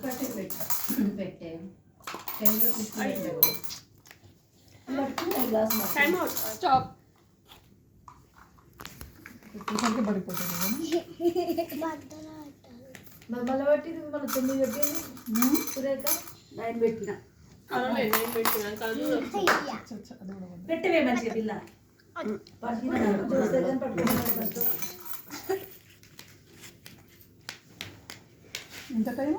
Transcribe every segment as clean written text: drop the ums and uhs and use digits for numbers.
పెట్టే స్టాప్ మళ్ళీ బట్టి మన 9 పెట్టింది సురేఖ 9 పెట్టిన పెట్టవే మంచిగా పిల్ల ఎంత టైం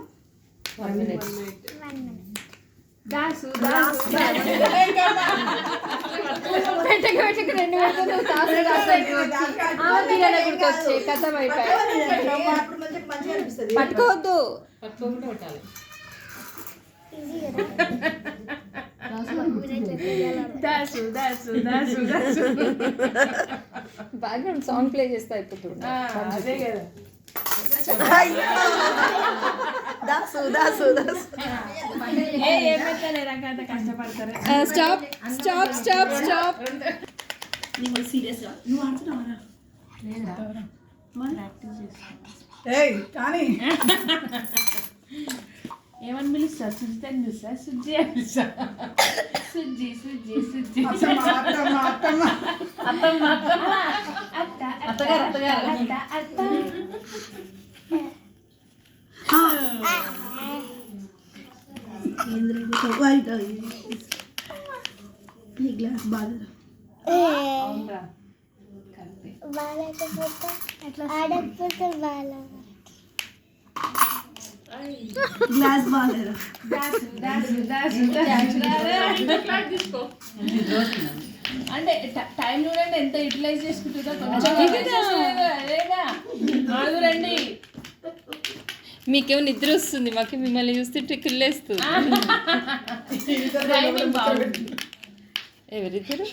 1 minute దాసు పెట్టక 2 పెడుతుంది గుర్తొచ్చే కథం అయిపోయి పట్టుకోవద్దు పట్టుకోకుండా కొట్టాలి Dasu Dasu Dasu Dasu background song play చేస్తే అయిపోతుంది అదే కదా దాసు దాసు దాసు కష్టపడతారు స్టాప్ స్టాప్ స్టాప్ స్టాప్ నువ్వు ఆడుతున్నావా ఏయ్ కానీ ఏమని పిలుస్తా సుజితని పిలుస్తా సుజ్జి అని పిలుస్తా సుజ్జి సుజ్జి సుజ్జి అత్తమ్మ అత్తమ్మ అత్తమ్మ అత్త అత్తగారు అత్తగారు అత్త అత్త ఈ గ్లాస్ బాగా అవునరా గ్లాస్ బాగా దాసు దాసు దాసు దాసు తీసుకో అంటే టైం చూడండి ఎంత యూటిలైజ్ చేసుకుంటుందో కొంచెం అదేగా రండి మీకేమో నిద్ర వస్తుంది మాకు మిమ్మల్ని చూస్తుంటే కిల్లేస్తుంది ఎవరిద్దరు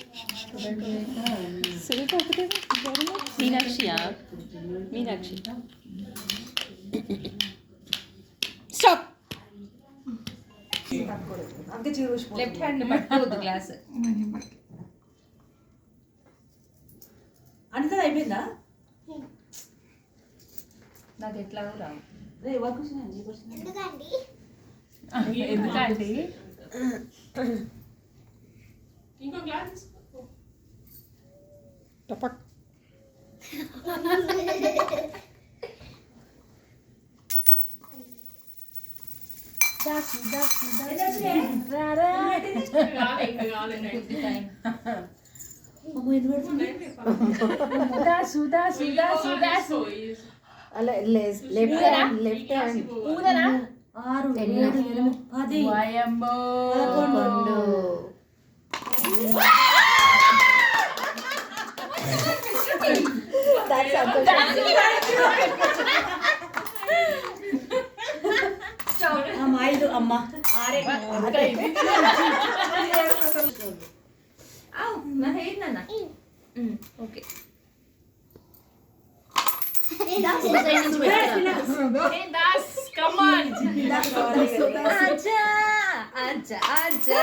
సురేఖ ఒకటే మీనాక్షియా మీనాక్షి స్టాప్ లెఫ్ట్ హ్యాండ్ పట్టుకోవద్దు గ్లాస్ అంటే అయిపోయిందా నాకు ఎట్లా రావు ఎందుకండి ఇంకో గ్లాస్ టపక్ దాసు దాసు దాసు రారా దాసు దాసు దాసు దాసు అలా లెఫ్ట్ హ్యాండ్ ఊదనా 6 7 8 10 వాయమ్మో 11 ఐదు అమ్మ ఓకే आजा आजा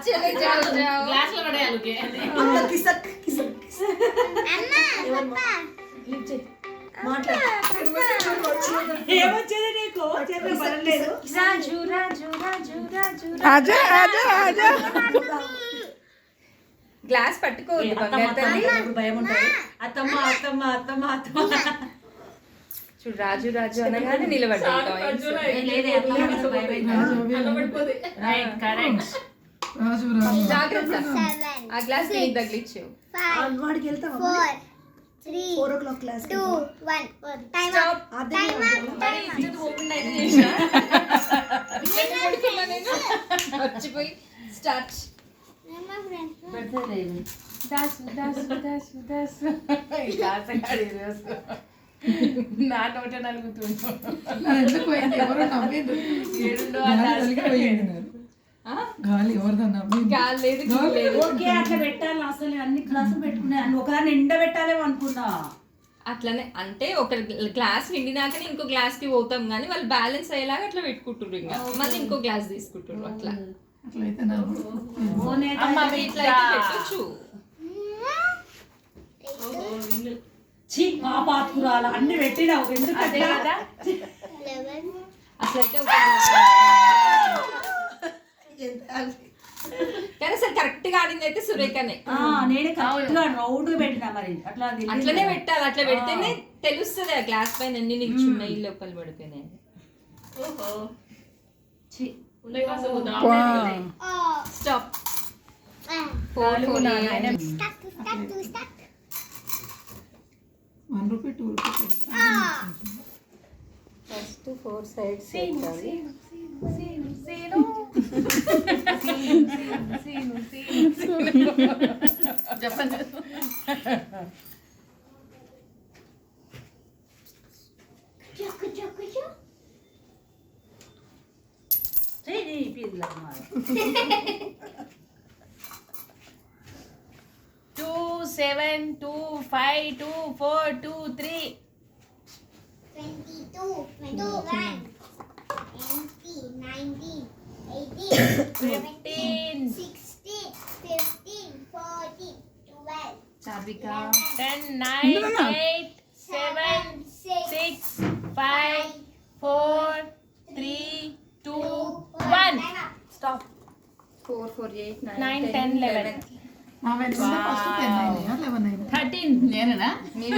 चले जाओ जाओ గ్లాస్ లో పడేయాలి ఓకే కిసక్ కిసక్ ఏమొచ్చేది నీకు పడలేదు రాజు రాజు రాజు రాజు ఆజా ఆజా ఆజా గ్లాస్ పట్టుకోవద్దు బంగారు తల్లి భయం ఉంటుంది అత్తమ్మ అత్తమ్మ అత్తమ్మ అత్తమ్మ చూడు రాజు రాజు అనగానే నిలబడ్డాయి కాయిన్స్ రైట్ కరెక్ట్ జాగ్రత్త ఆ గ్లాస్ నీకు తగిలిచ్చావు వాడికి వెళ్తావా 3 4 o'clock క్లాస్ 2 1 టైం మర్చిపోయి స్టార్ట్ దాసు దాసు దాసు దాసు నా నోట నలుగుతుండు గాలి ఎవరిదన్నా లేదు ఓకే అట్లా పెట్టాలి అసలు అన్ని క్లాసులు పెట్టుకున్నాను ఒకదాన్ని ఎండ పెట్టాలేమో అనుకున్నా అట్లనే అంటే ఒక గ్లాస్ నిండినాకనే ఇంకో గ్లాస్ కి పోతాం కానీ వాళ్ళు బ్యాలెన్స్ అయ్యేలాగా అట్లా పెట్టుకుంటారు ఇంకా మళ్ళీ ఇంకో గ్లాస్ తీసుకుంటారు అట్లా అట్లయితే అమ్మ ఇట్లా అయితే పెట్టొచ్చు ఛీ మా పాత్కురాలు అన్ని పెట్టినావు అదే ఎందుకంటే కదా 11. అసలైతే ఒక కానీ అసలు కరెక్ట్ గా ఆడింది అయితే సురేఖనే. నేనే కరెక్ట్ గా రౌండ్ పెట్టినా మరి అట్లా అట్లనే పెట్టాలి, అట్లా పెడితేనే తెలుస్తుంది ఆ గ్లాస్ పైన ఎన్ని నీకు చున్నాయి లోపల పడిపోయినాయి. Oh. Stop. Ah. 4 4 8 Start. 1 rupee 2 rupee Ah. First 4 sides సీను పెట్టాలి. సీను సీను సీను సీను చెప్పండి. Kuchu. Two 7 2 5 2 4 2 3 22, 21, 20, 19, 18, 17, 16, 15, 14, 12, చార్విక 10 9 8 7 6 5 4 3 2 1 stop. 4 4 8 9 10 11 మా వెంట ఫస్ట్ 10 అయినాయా 11 అయినా 13 నేనేనా మీరు